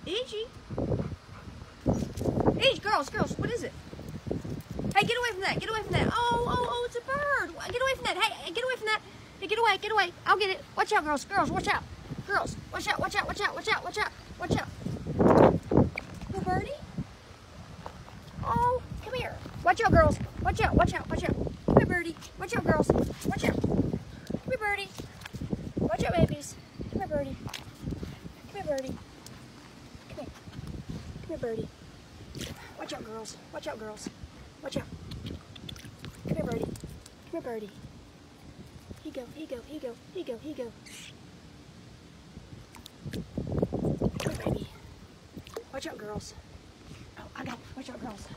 Iggy. Iggy, girls, what is it? Hey, get away from that. Get away from that. Oh, it's a bird. Get away from that. Hey, get away from that. Hey, get away. I'll get it. Watch out, girls. Watch out. Girls, watch out. Watch out. Little birdie. Oh, come here. Watch out, girls. Watch out. Come here, birdie. Watch out, girls. Watch out. Come here, birdie. Watch out, babies. Come here, birdie. Come here, birdie. Watch out, girls. Watch out. Come here, birdie. Here you go. Come here, baby. Watch out, girls. Oh, I got it. Watch out, girls.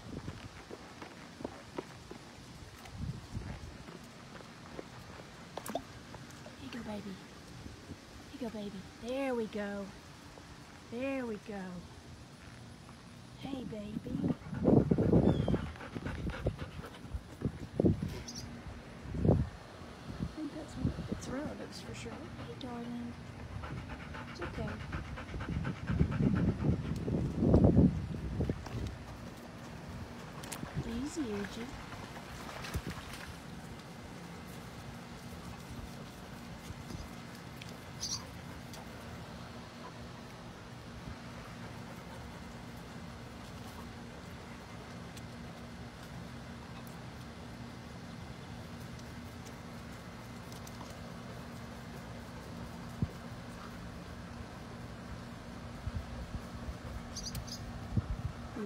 Here you go, baby. There we go. Hey, baby. It's relatives for sure. Hey, darling. It's okay. Easy, Iggy.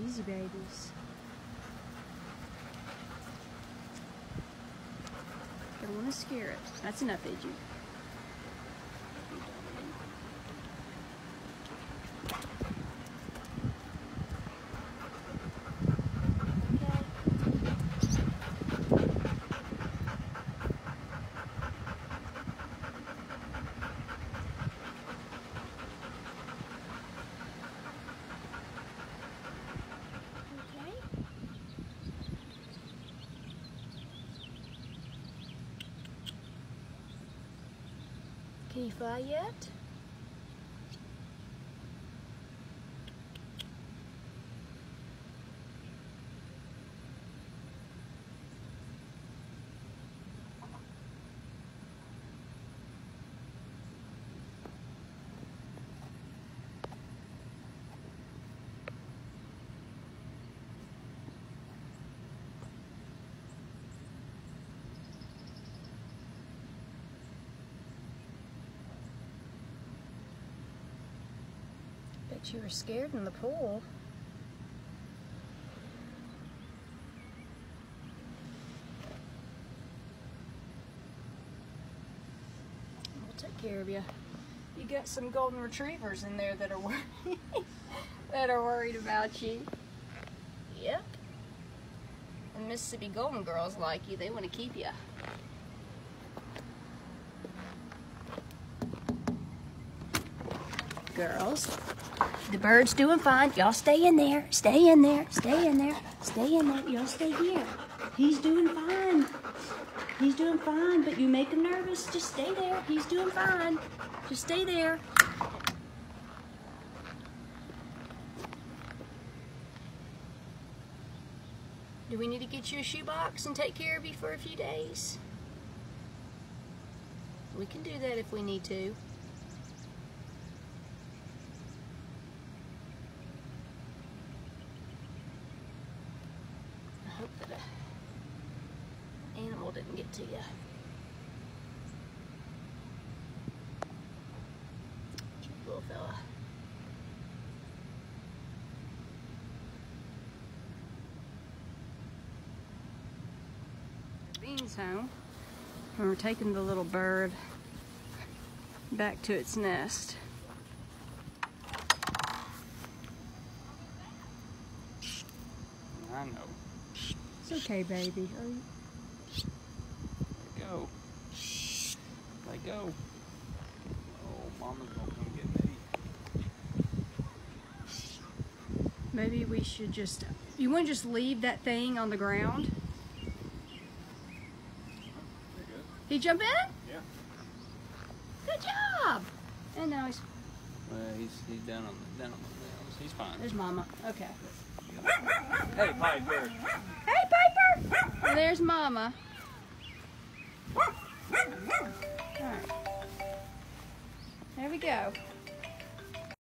Easy, babies. Don't want to scare it. That's enough, Iggy. Can you fly yet? Bet you were scared in the pool. We'll take care of you. You got some golden retrievers in there that are worried about you. Yep. And Mississippi Golden Girls like you. They want to keep you. Girls, the bird's doing fine. Y'all stay in there. Stay in there. Y'all stay here. He's doing fine, but you make him nervous. Just stay there. He's doing fine. Just stay there. Do we need to get you a shoebox and take care of you for a few days? We can do that if we need to. I hope that an animal didn't get to you. Cute little fella. Beans home, and we're taking the little bird back to its nest. I know. It's okay, baby. Let go. Let go. Oh, Mama's gonna come get me. Maybe we should just, you want to just leave that thing on the ground? He jump in? Yeah. Good job. And now he's Well, he's down on the He's fine. There's Mama. Okay. Hey, Piper. Hey, Piper! Well, there's Mama. All right. There we go.